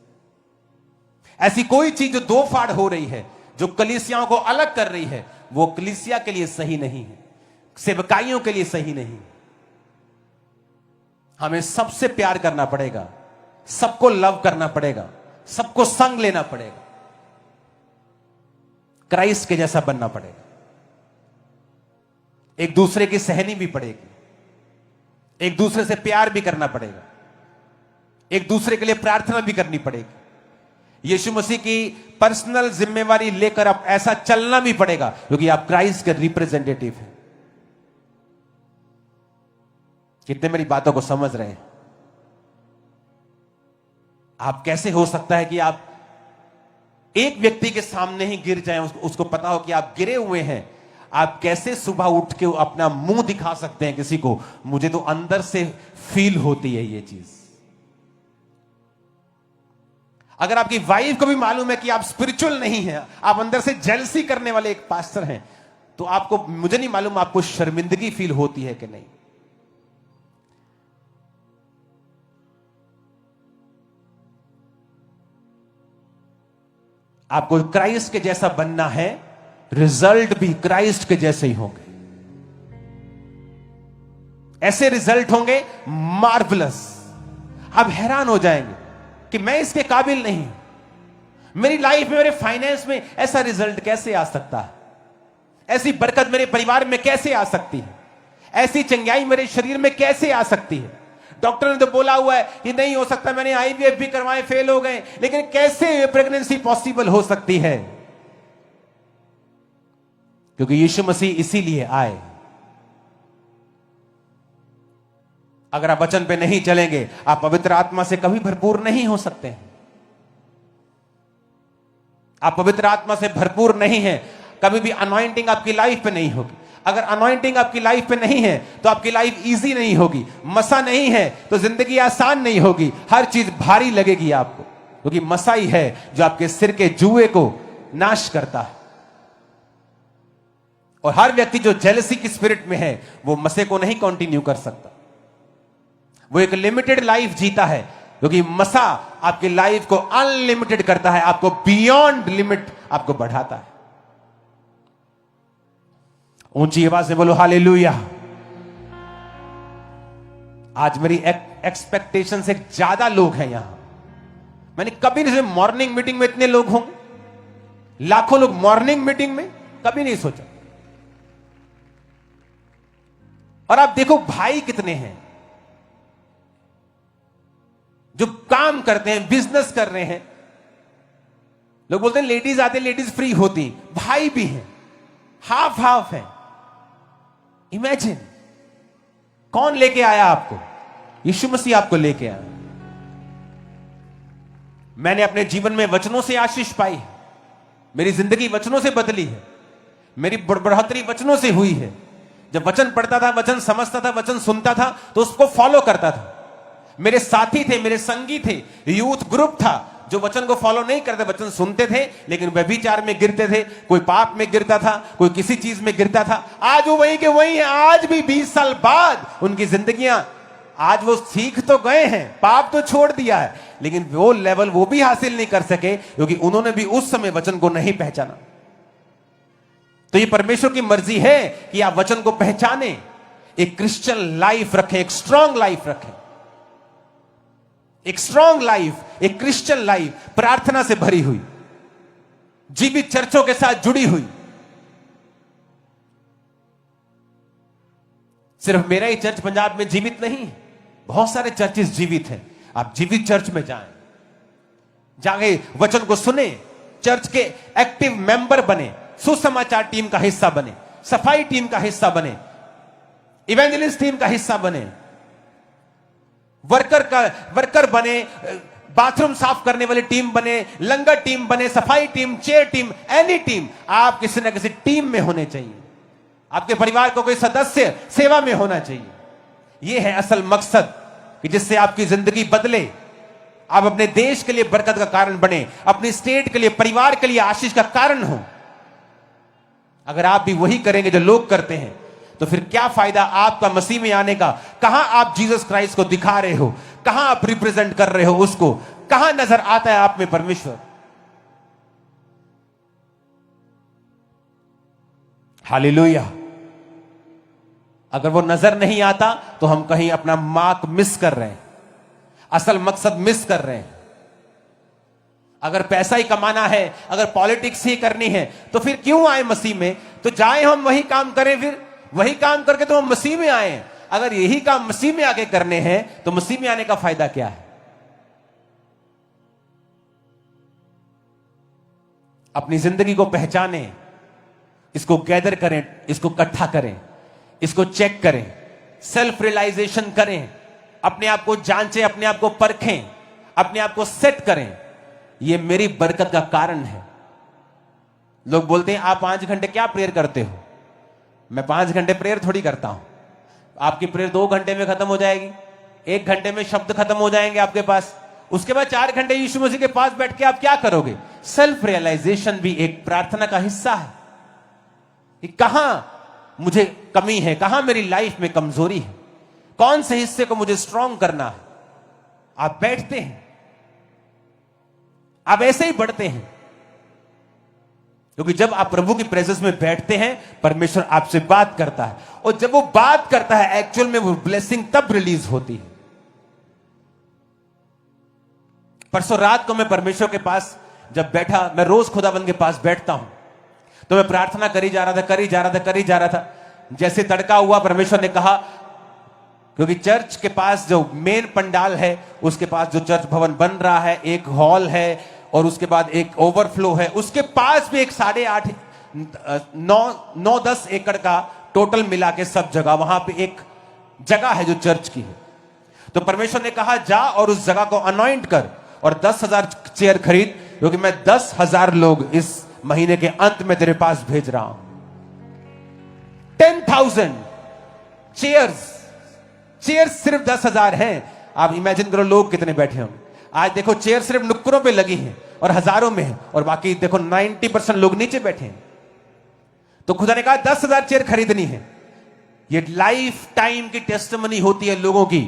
[SPEAKER 1] ऐसी कोई चीज जो दो फाड़ हो रही है, जो कलीसियाओं को अलग कर रही है, वो कलीसिया के लिए सही नहीं है, सेवकाइयों के लिए सही नहीं। हमें सबसे प्यार करना पड़ेगा, सबको लव करना पड़ेगा, सबको संग लेना पड़ेगा, क्राइस्ट के जैसा बनना पड़ेगा। एक दूसरे की सहनी भी पड़ेगी, एक दूसरे से प्यार भी करना पड़ेगा, एक दूसरे के लिए प्रार्थना भी करनी पड़ेगी। यीशु मसीह की पर्सनल जिम्मेवारी लेकर आप ऐसा चलना भी पड़ेगा क्योंकि आप क्राइस्ट के रिप्रेजेंटेटिव हैं। कितने मेरी बातों को समझ रहे हैं? आप कैसे हो सकता है कि आप एक व्यक्ति के सामने ही गिर जाएं, उसको पता हो कि आप गिरे हुए हैं, आप कैसे सुबह उठ के अपना मुंह दिखा सकते हैं किसी को? मुझे तो अंदर से फील होती है ये चीज। अगर आपकी वाइफ को भी मालूम है कि आप स्पिरिचुअल नहीं हैं, आप अंदर से जेलसी करने वाले एक पास्टर हैं, तो आपको, मुझे नहीं मालूम आपको शर्मिंदगी फील होती है कि नहीं। आपको क्राइस्ट के जैसा बनना है, रिजल्ट भी क्राइस्ट के जैसे ही होंगे। ऐसे रिजल्ट होंगे मार्वलस, आप हैरान हो जाएंगे कि मैं इसके काबिल नहीं, मेरी लाइफ में, मेरे फाइनेंस में ऐसा रिजल्ट कैसे आ सकता है, ऐसी बरकत मेरे परिवार में कैसे आ सकती है, ऐसी चंगाई मेरे शरीर में कैसे आ सकती है। डॉक्टर ने तो बोला हुआ है कि नहीं हो सकता, मैंने आईवीएफ भी करवाए, फेल हो गए, लेकिन कैसे ये प्रेगनेंसी पॉसिबल हो सकती है? क्योंकि यीशु मसीह इसीलिए आए। अगर आप वचन पे नहीं चलेंगे, आप पवित्र आत्मा से कभी भरपूर नहीं हो सकते हैं। आप पवित्र आत्मा से भरपूर नहीं है, कभी भी अनॉइंटिंग आपकी लाइफ पे नहीं होगी। अगर अनॉइंटिंग आपकी लाइफ पे नहीं है तो आपकी लाइफ इजी नहीं होगी। मसा नहीं है तो जिंदगी आसान नहीं होगी, हर चीज भारी लगेगी आपको, क्योंकि मसा ही है जो आपके सिर के जुए को नाश करता है। और हर व्यक्ति जो जेलसी की स्पिरिट में है वो मसे को नहीं कंटिन्यू कर सकता, वो एक लिमिटेड लाइफ जीता है, क्योंकि मसा आपकी लाइफ को अनलिमिटेड करता है, आपको बियॉन्ड लिमिट आपको बढ़ाता है। ऊंची आवाज से बोलो हालेलुया। आज मेरी एक्सपेक्टेशन से ज्यादा लोग हैं यहां। मैंने कभी नहीं, मॉर्निंग मीटिंग में इतने लोग होंगे, लाखों लोग मॉर्निंग मीटिंग में, कभी नहीं सोचा। और आप देखो भाई कितने हैं जो काम करते हैं, बिजनेस कर रहे हैं। लोग बोलते हैं लेडीज आते लेडीज फ्री होती, भाई भी हैं, हाफ हाफ है। इमेजिन, कौन लेके आया आपको? यीशु मसीह आपको लेके आया। मैंने अपने जीवन में वचनों से आशीष पाई है, मेरी जिंदगी वचनों से बदली है, मेरी बढ़ोतरी वचनों से हुई है। जब वचन पढ़ता था, वचन समझता था, वचन सुनता था तो उसको फॉलो करता था। मेरे साथी थे, मेरे संगी थे, यूथ ग्रुप था जो वचन को फॉलो नहीं करते, वचन सुनते थे लेकिन व्यभिचार में गिरते थे, कोई पाप में गिरता था, कोई किसी चीज में गिरता था। आज वो वहीं के वहीं है, आज भी 20 साल बाद उनकी जिंदगियां, आज वो सीख तो गए हैं, पाप तो छोड़ दिया है, लेकिन वो लेवल वो भी हासिल नहीं कर सके, क्योंकि उन्होंने भी उस समय वचन को नहीं पहचाना। तो ये परमेश्वर की मर्जी है कि आप वचन को पहचाने, एक क्रिश्चियन लाइफ रखें, एक स्ट्रांग लाइफ रखें, एक स्ट्रांग लाइफ, एक क्रिश्चियन लाइफ, प्रार्थना से भरी हुई, जीवित चर्चों के साथ जुड़ी हुई। सिर्फ मेरा ही चर्च पंजाब में जीवित नहीं है, बहुत सारे चर्चेस जीवित हैं। आप जीवित चर्च में जाएं, जाके वचन को सुने, चर्च के एक्टिव मेंबर बने, सुसमाचार टीम का हिस्सा बने, सफाई टीम का हिस्सा बने, इवेंजलिस्ट टीम का हिस्सा बने, वर्कर बने, बाथरूम साफ करने वाली टीम बने, लंगर टीम बने, सफाई team, chair team, any team. आप किसी न किसी टीम में होने चाहिए। आपके परिवार को कोई सदस्य सेवा में होना चाहिए। यह है असल मकसद, कि जिससे आपकी जिंदगी बदले, आप अपने देश के लिए बरकत का कारण बने, अपनी स्टेट के लिए, परिवार के लिए आशीष का कारण हो। अगर आप भी वही करेंगे जो लोग करते हैं तो फिर क्या फायदा आपका मसीह में आने का? कहां आप जीसस क्राइस्ट को दिखा रहे हो, कहां आप रिप्रेजेंट कर रहे हो उसको, कहां नजर आता है आप में परमेश्वर? हालेलुया। अगर वो नजर नहीं आता तो हम कहीं अपना मार्क मिस कर रहे हैं, असल मकसद मिस कर रहे हैं। अगर पैसा ही कमाना है, अगर पॉलिटिक्स ही करनी है, तो फिर क्यों आए मसीह में? तो जाए हम वही काम करें, फिर वही काम करके तो हम मसीह में आए। अगर यही काम मसीह में आके करने हैं तो मसीह में आने का फायदा क्या है? अपनी जिंदगी को पहचाने, इसको गैदर करें, इसको इकट्ठा करें, इसको चेक करें, सेल्फ रियलाइजेशन करें, अपने आप को जांचें, अपने आप को परखें, अपने आप को सेट करें। यह मेरी बरकत का कारण है। लोग बोलते हैं आप 5 घंटे क्या प्रेयर करते हो? मैं 5 घंटे प्रेयर थोड़ी करता हूं। आपकी प्रेयर 2 घंटे में खत्म हो जाएगी, 1 घंटे में शब्द खत्म हो जाएंगे आपके पास। उसके बाद 4 घंटे यीशु मसीह के पास बैठ के आप क्या करोगे? सेल्फ रियलाइजेशन भी एक प्रार्थना का हिस्सा है कि कहां मुझे कमी है, कहां मेरी लाइफ में कमजोरी है, कौन से हिस्से को मुझे स्ट्रांग करना है। आप बैठते हैं, आप ऐसे ही बढ़ते हैं, क्योंकि जब आप प्रभु की प्रेजेंस में बैठते हैं परमेश्वर आपसे बात करता है, और जब वो बात करता है एक्चुअल में वो ब्लेसिंग तब रिलीज होती है। परसों रात को मैं परमेश्वर के पास जब बैठा, मैं रोज खुदाबंद के पास बैठता हूं, तो मैं प्रार्थना करी जा रहा था। जैसे तड़का हुआ परमेश्वर ने कहा, क्योंकि चर्च के पास जो मेन पंडाल है उसके पास जो चर्च भवन बन रहा है, एक हॉल है और उसके बाद एक ओवरफ्लो है, उसके पास भी एक 8.5 9-10 एकड़ का टोटल मिला के सब जगह, वहां पे एक जगह है जो चर्च की है। तो परमेश्वर ने कहा जा और उस जगह को अनॉइंट कर और 10,000 चेयर खरीद, क्योंकि मैं 10,000 लोग इस महीने के अंत में तेरे पास भेज रहा हूं। 10,000 चेयर्स सिर्फ 10,000 हैं। आप इमेजिन करो लोग कितने बैठे होंगे। आज देखो चेयर सिर्फ नुक्करों पे लगी हैं और हजारों में है, और बाकी देखो 90% लोग नीचे बैठे हैं। तो खुदा ने कहा 10,000 चेयर खरीदनी है। ये लाइफ टाइम की टेस्टिमनी होती है लोगों की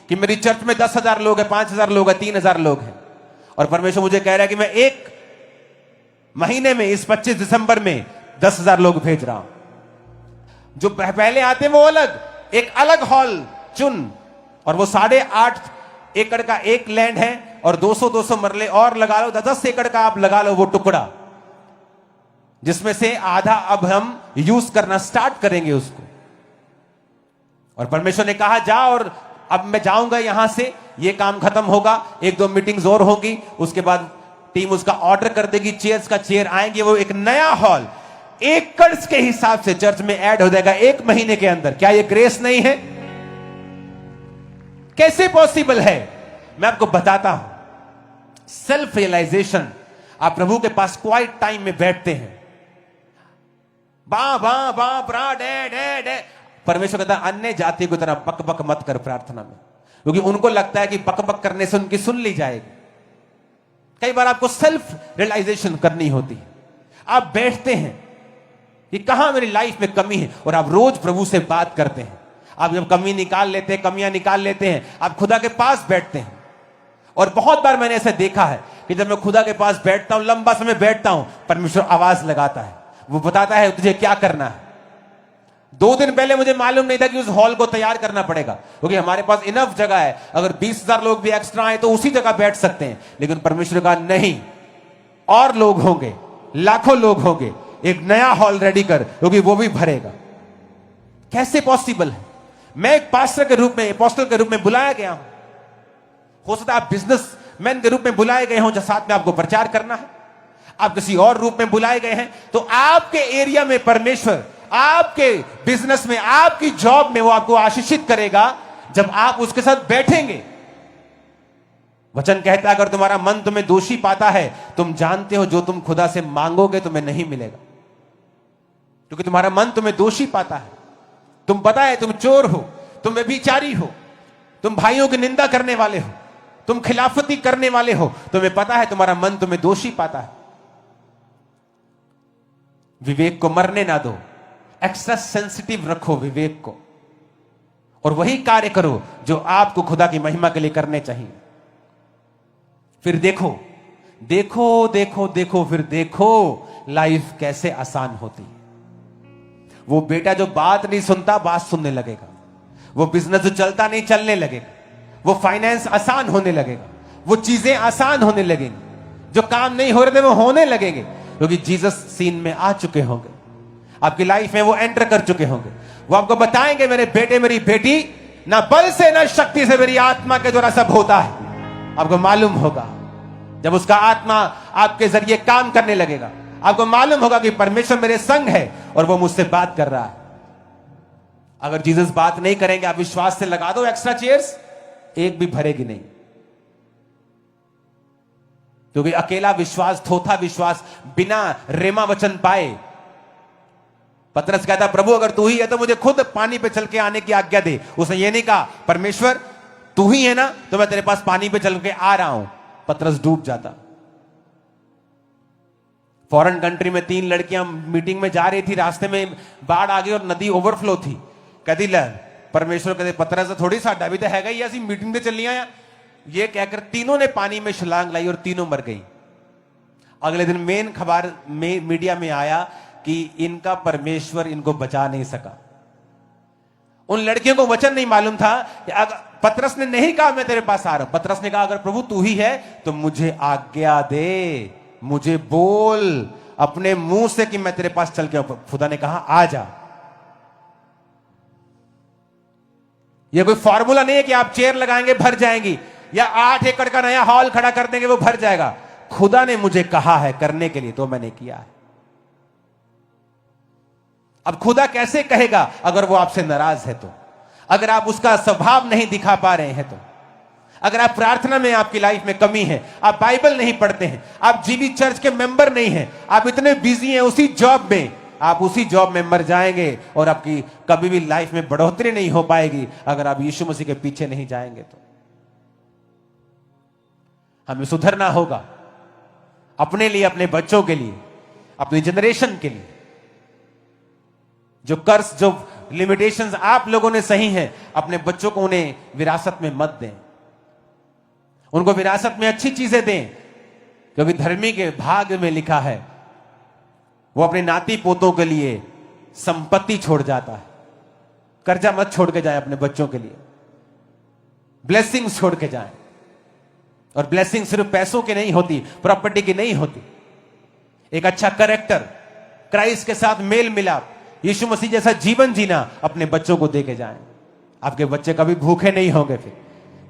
[SPEAKER 1] कि मेरी चर्च में 10,000 लोग हैं, 5,000 लोग हैं, 3,000 लोग हैं, और परमेश्वर मुझे कह रहा है कि मैं एक महीने में इस 25 दिसंबर में 10,000 लोग भेज रहा हूं। जो पहले आते हैं वो अलग, एक अलग हॉल चुन, और वो 8.5 एकड़ का एक लैंड है और 200 मरले और लगा लो, 10 एकड़ का आप लगा लो वो टुकड़ा, जिसमें से आधा अब हम यूज करना स्टार्ट करेंगे उसको। और परमेश्वर ने कहा जा, और अब मैं जाऊंगा यहां से, ये काम खत्म होगा, 1-2 मीटिंग्स और होगी, उसके बाद टीम उसका ऑर्डर कर देगी, चेयर्स का चेयर आएंगे, वो एक नया हॉल एकड़ के हिसाब से चर्च में ऐड हो जाएगा 1 महीने के अंदर। क्या ये ग्रेस नहीं है? कैसे पॉसिबल है? मैं आपको बताता हूं। सेल्फ रियलाइजेशन, आप प्रभु के पास क्वाइट टाइम में बैठते हैं, बा बा बा ब्रा डे डे डे, परमेश्वर कहता है अन्य जाति की तरह बक बक मत कर प्रार्थना में, क्योंकि उनको लगता है कि बक बक करने से उनकी सुन ली जाएगी। कई बार आपको सेल्फ रियलाइजेशन करनी होती है। आप बैठते हैं कि कहां मेरी लाइफ में कमी है, और आप रोज प्रभु से बात करते हैं। आप जब कमी निकाल लेते हैं, कमियां निकाल लेते हैं, आप खुदा के पास बैठते हैं। और बहुत बार मैंने ऐसा देखा है कि जब मैं खुदा के पास बैठता हूं, लंबा समय बैठता हूं, परमेश्वर आवाज लगाता है, वो बताता है तुझे क्या करना है। 2 दिन पहले मुझे मालूम नहीं था कि उस हॉल को तैयार करना पड़ेगा, क्योंकि हमारे पास इनफ जगह है, अगर 20,000 लोग भी एक्स्ट्रा आए तो उसी जगह बैठ सकते हैं। लेकिन परमेश्वर का नहीं, और लोग होंगे, लाखों लोग होंगे, एक नया हॉल रेडी कर, क्योंकि वो भी भरेगा। कैसे पॉसिबल है? मैं एक पास्टर के रूप में, अपोस्टल के रूप में बुलाया गया हूं। हो सकता है आप बिजनेसमैन के रूप में बुलाए गए हो, जो साथ में आपको प्रचार करना है। आप किसी और रूप में बुलाए गए हैं, तो आपके एरिया में परमेश्वर, आपके बिजनेस में, आपकी जॉब में वो आपको आशीषित करेगा जब आप उसके साथ बैठेंगे। वचन कहता है अगर तुम्हारा मन तुम्हें दोषी पाता है, तुम जानते हो जो तुम खुदा से मांगोगे तुम्हें नहीं मिलेगा, क्योंकि तुम्हारा मन तुम्हें दोषी पाता है। तुम पता है तुम चोर हो, तुम व्यभिचारी हो, तुम भाइयों की निंदा करने वाले हो, तुम खिलाफती करने वाले हो, तुम्हें पता है तुम्हारा मन तुम्हें दोषी पाता है। विवेक को मरने ना दो, एक्स्ट्रा सेंसिटिव रखो विवेक को, और वही कार्य करो जो आपको खुदा की महिमा के लिए करने चाहिए। फिर देखो देखो देखो देखो, फिर देखो लाइफ कैसे आसान होती है। वो बेटा जो बात नहीं सुनता बात सुनने लगेगा, वो बिजनेस जो चलता नहीं चलने लगेगा, वो फाइनेंस आसान होने लगेगा, वो चीजें आसान होने लगेंगी, जो काम नहीं हो रहे थे वो होने लगेंगे, क्योंकि जीसस सीन में आ चुके होंगे, आपकी लाइफ में वो एंटर कर चुके होंगे। वो आपको बताएंगे मेरे बेटे मेरी बेटी, ना बल से ना शक्ति से, मेरी आत्मा के द्वारा सब होता है। आपको मालूम होगा जब उसका आत्मा आपके जरिए काम करने लगेगा, आपको मालूम होगा कि परमेश्वर मेरे संग है और वो मुझसे बात कर रहा है। अगर जीसस बात नहीं करेंगे, आप विश्वास से लगा दो एक्स्ट्रा चेयर्स, एक भी भरेगी नहीं, क्योंकि अकेला विश्वास, थोथा विश्वास, बिना रेमा वचन पाए। पतरस कहता प्रभु अगर तू ही है तो मुझे खुद पानी पे चल के आने की आज्ञा दे। उसने ये नहीं कहा परमेश्वर तू ही है ना तो मैं तेरे पास पानी पे चल के आ रहा हूं। पतरस डूब जाता। फॉरेन कंट्री में 3 लड़कियां मीटिंग में जा रही थी, रास्ते में बाढ़ आ गई और नदी ओवरफ्लो थी। कहती ल परमेश्वर कहते पतरस थोड़ी साडा भी तो हैगा ही, ऐसी मीटिंग पे चलिया है। ये कहकर तीनों ने पानी में छलांग लाई और तीनों मर गई। अगले दिन मेन खबर मीडिया में आया कि इनका परमेश्वर इनको बचा नहीं सका। उन लड़कियों को वचन नहीं मालूम था। पतरस ने नहीं कहा मैं तेरे पास आ रहा हूं, पतरस ने कहा अगर प्रभु तू ही है तो मुझे आज्ञा दे, मुझे बोल अपने मुंह से कि मैं तेरे पास चल के आऊं। खुदा ने कहा आ जा। यह कोई फॉर्मूला नहीं है कि आप चेयर लगाएंगे भर जाएंगी, या 8 एकड़ का नया हॉल खड़ा कर देंगे वो भर जाएगा। खुदा ने मुझे कहा है करने के लिए तो मैंने किया है। अब खुदा कैसे कहेगा अगर वो आपसे नाराज है तो, अगर आप उसका स्वभाव नहीं दिखा पा रहे हैं तो। अगर आप प्रार्थना में आपकी लाइफ में कमी है, आप बाइबल नहीं पढ़ते हैं, आप जीवी चर्च के मेंबर नहीं हैं, आप इतने बिजी हैं उसी जॉब में, आप उसी जॉब में मर जाएंगे और आपकी कभी भी लाइफ में बढ़ोतरी नहीं हो पाएगी अगर आप यीशु मसीह के पीछे नहीं जाएंगे। तो हमें सुधरना होगा अपने लिए, अपने बच्चों के लिए, अपनी जनरेशन के लिए। जो कर्ज, जो लिमिटेशंस आप लोगों ने सही हैं, अपने बच्चों को उन्हें विरासत में मत दें। उनको विरासत में अच्छी चीजें दें, क्योंकि धर्मी के भाग्य में लिखा है वो अपने नाती पोतों के लिए संपत्ति छोड़ जाता है। कर्जा मत छोड़ के जाए अपने बच्चों के लिए, ब्लेसिंग्स छोड़ के जाए। और ब्लेसिंग सिर्फ पैसों की नहीं होती, प्रॉपर्टी की नहीं होती। एक अच्छा कैरेक्टर, क्राइस्ट के साथ मेल मिलाप, यीशु मसीह जैसा जीवन जीना अपने बच्चों को देके जाएं। आपके बच्चे कभी भूखे नहीं होंगे, फिर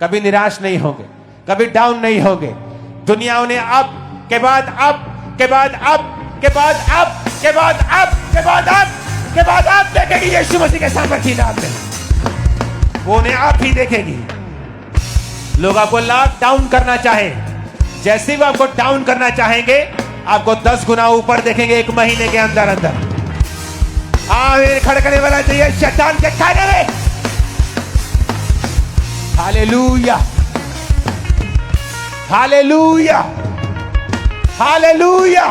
[SPEAKER 1] कभी निराश नहीं होंगे, कभी डाउन नहीं होंगे। दुनिया उन्हें अब के बाद अब के बाद अब के बाद अब के बाद अब के बाद अब के बाद अब देखेगी यीशु मसीह के सामर्थ्य नाम में। वो उन्हें आप ही देखेगी। लोग आपको लॉक डाउन करना चाहे, जैसे ही वो आपको डाउन करना चाहेंगे, आपको 10 गुना ऊपर देखेंगे 1 महीने के अंदर अंदर। आमीन। खड़खड़े वाला चाहिए शैतान के खाने में। Hallelujah, hallelujah, hallelujah.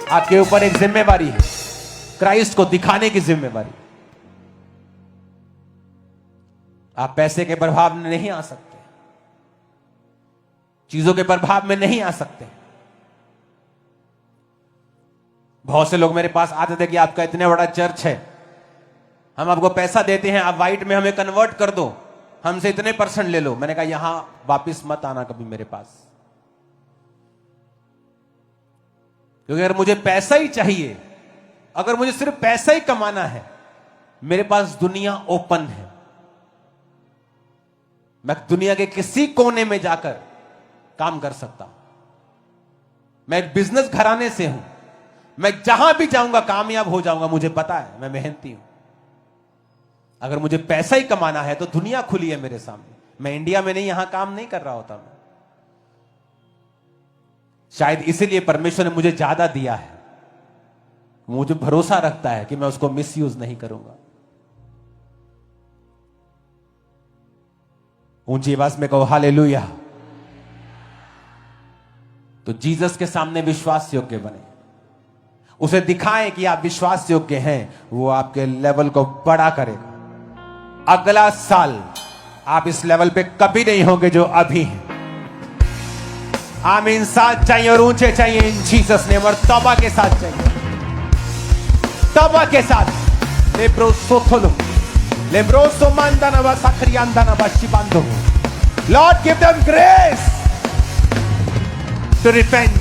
[SPEAKER 1] आपके ऊपर एक जिम्मेवारी है, क्राइस्ट को दिखाने की जिम्मेवारी। आप पैसे के प्रभाव में नहीं आ सकते, चीजों के प्रभाव में नहीं आ सकते। बहुत से लोग मेरे पास आते थे कि आपका इतना बड़ा चर्च है, हम आपको पैसा देते हैं, आप वाइट में हमें कन्वर्ट कर दो, हमसे इतने % ले लो। मैंने कहा यहां वापिस मत आना कभी मेरे पास, क्योंकि अगर मुझे पैसा ही चाहिए, अगर मुझे सिर्फ पैसा ही कमाना है, मेरे पास दुनिया ओपन है। मैं दुनिया के किसी कोने में जाकर काम कर सकता हूं। मैं एक बिजनेस घराने से हूं, मैं जहां भी जाऊंगा कामयाब हो जाऊंगा, मुझे पता है, मैं मेहनती हूं। अगर मुझे पैसा ही कमाना है तो दुनिया खुली है मेरे सामने। मैं इंडिया में नहीं, यहां काम नहीं कर रहा होता मैं। शायद इसीलिए परमेश्वर ने मुझे ज्यादा दिया है, मुझे भरोसा रखता है कि मैं उसको मिसयूज नहीं करूंगा। ऊंची आवाज में कहो हालेलुया। तो जीसस के सामने विश्वास योग्य बने, उसे दिखाएं कि आप विश्वास योग्य हैं, वो आपके लेवल को बड़ा करेगा। अगला साल आप इस लेवल पे कभी नहीं होंगे जो अभी हैं। आमीन। साथ चाहिए और ऊंचे चाहिए इन जीसस नेम, और तौबा के साथ चाहिए, तौबा के साथ। लेब्रोसो थोलो, लेब्रोसो मांदाना वा साखरियांदाना वा शिबांदो। Lord give them grace to repent,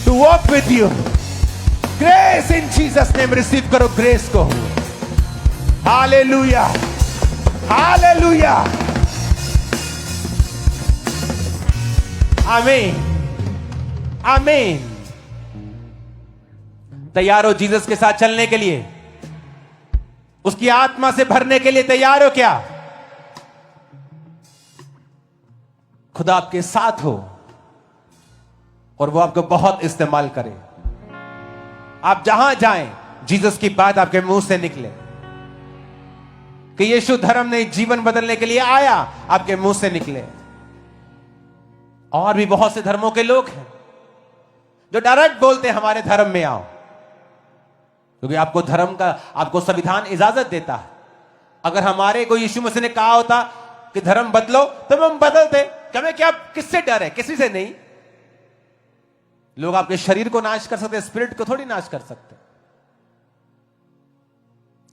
[SPEAKER 1] to walk with you. Grace in Jesus name, receive करो ग्रेस को। Hallelujah, hallelujah, amen, amen. तैयार हो जीसस के साथ चलने के लिए, उसकी आत्मा से भरने के लिए तैयार हो क्या? खुदा आपके साथ हो और वो आपको बहुत इस्तेमाल करे। आप जहां जाएं जीसस की बात आपके मुंह से निकले कि यीशु धर्म ने जीवन बदलने के लिए आया, आपके मुंह से निकले। और भी बहुत से धर्मों के लोग हैं जो डायरेक्ट बोलते हैं हमारे धर्म में आओ, क्योंकि आपको धर्म का, आपको संविधान इजाजत देता है। अगर हमारे को यीशु मसीह ने कहा होता कि धर्म बदलो तो हम बदलते। हमें क्या, किससे डर है? किसी से नहीं। लोग आपके शरीर को नाश कर सकते, स्पिरिट को थोड़ी नाश कर सकते।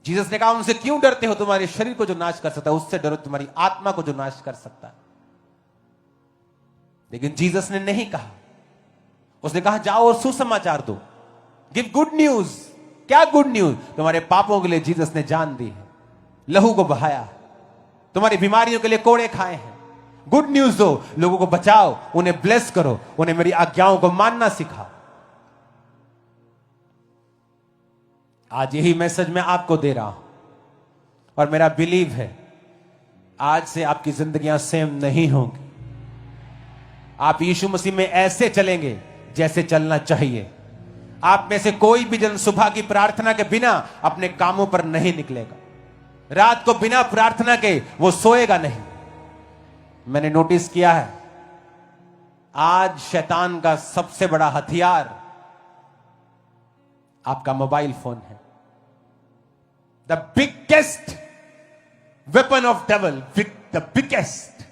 [SPEAKER 1] जीसस ने कहा उनसे क्यों डरते हो? तुम्हारे शरीर को जो नाश कर सकता है उससे डरो, तुम्हारी आत्मा को जो नाश कर सकता है। लेकिन जीसस ने नहीं कहा, उसने कहा जाओ और सुसमाचार दो, गिव गुड न्यूज। क्या गुड न्यूज? तुम्हारे पापों के लिए जीसस ने जान दी है, लहू को बहाया, तुम्हारी बीमारियों के लिए कोड़े खाए हैं। गुड न्यूज दो, लोगों को बचाओ, उन्हें ब्लेस करो, उन्हें मेरी आज्ञाओं को मानना सिखाओ। आज यही मैसेज मैं आपको दे रहा हूं और मेरा बिलीव है आज से आपकी जिंदगियां सेम नहीं होंगी। आप यीशु मसीह में ऐसे चलेंगे जैसे चलना चाहिए। आप में से कोई भी जन सुबह की प्रार्थना के बिना अपने कामों पर नहीं निकलेगा। रात को बिना प्रार्थना के वो सोएगा नहीं। मैंने नोटिस किया है, आज शैतान का सबसे बड़ा हथियार आपका मोबाइल फोन है। The biggest weapon of devil, the biggest,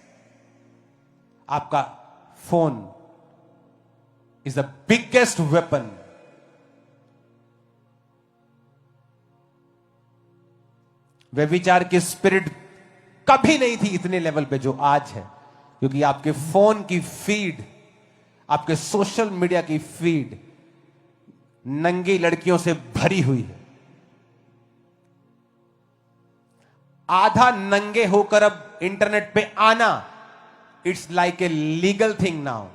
[SPEAKER 1] आपका phone is the biggest weapon. व्यभिचार की स्पिरिट कभी नहीं थी इतने लेवल पे जो आज है, क्योंकि आपके फोन की फीड, आपके सोशल मीडिया की फीड नंगी लड़कियों से भरी हुई है। आधा नंगे होकर अब इंटरनेट पे आना, it's like a legal thing now,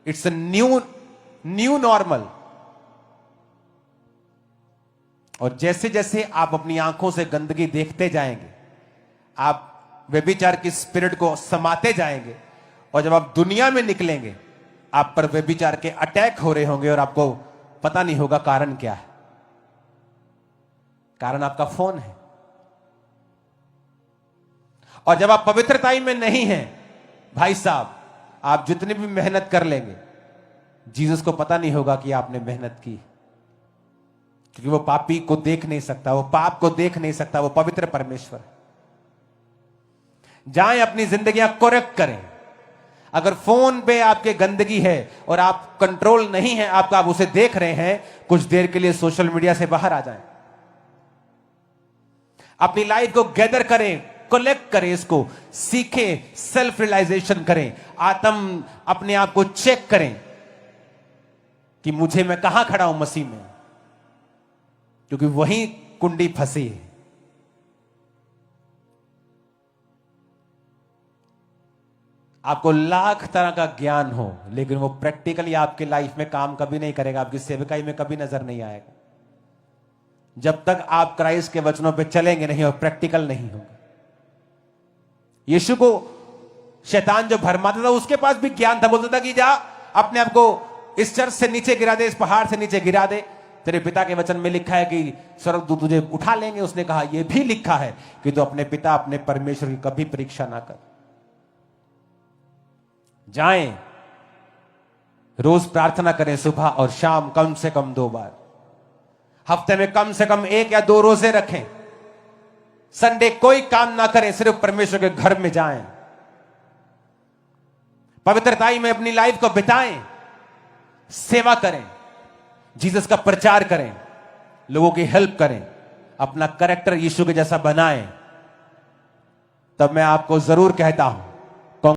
[SPEAKER 1] it's a new normal. और जैसे जैसे आप अपनी आंखों से गंदगी देखते जाएंगे, आप व्यभिचार की स्पिरिट को समाते जाएंगे, और जब आप दुनिया में निकलेंगे आप पर व्यभिचार के अटैक हो रहे होंगे और आपको पता नहीं होगा कारण क्या है। कारण आपका फोन है। और जब आप पवित्रताई में नहीं हैं, भाई साहब, आप जितनी भी मेहनत कर लेंगे, जीसस को पता नहीं होगा कि आपने मेहनत की, क्योंकि वो पापी को देख नहीं सकता, वो पाप को देख नहीं सकता, वो पवित्र परमेश्वर है। जाएं अपनी जिंदगियां करेक्ट करें। अगर फोन पे आपके गंदगी है और आप कंट्रोल नहीं है आपका, आप उसे देख रहे हैं, कुछ देर के लिए सोशल मीडिया से बाहर आ जाएं। अपनी लाइफ को गैदर करें, कलेक्ट करें, इसको सीखें, सेल्फ रियलाइजेशन करें, अपने आप को चेक करें कि मैं कहां खड़ा हूं मसीह में, क्योंकि वही कुंडी फंसी है। आपको लाख तरह का ज्ञान हो, लेकिन वो प्रैक्टिकली आपके लाइफ में काम कभी नहीं करेगा, आपकी सेवकाई में कभी नजर नहीं आएगा, जब तक आप क्राइस्ट के वचनों पे चलेंगे नहीं और प्रैक्टिकल नहीं होगा। यीशु को शैतान जो भरमाता था, उसके पास भी ज्ञान था। बोलता था कि जा अपने आप को इस चर्च से नीचे गिरा दे, इस पहाड़ से नीचे गिरा दे, तेरे पिता के वचन में लिखा है कि स्वर्गदूत तुझे उठा लेंगे। उसने कहा यह भी लिखा है कि तू अपने पिता, अपने परमेश्वर की कभी परीक्षा ना कर। जाएं, रोज प्रार्थना करें, सुबह और शाम, कम से कम 2 बार, हफ्ते में कम से कम 1 या 2 रोजे रखें। संडे कोई काम ना करें, सिर्फ परमेश्वर के घर में जाएं, पवित्रताई में अपनी लाइफ को बिताएं, सेवा करें, जीसस का प्रचार करें, लोगों की हेल्प करें, अपना कैरेक्टर यीशु के जैसा बनाएं। तब मैं आपको जरूर कहता हूं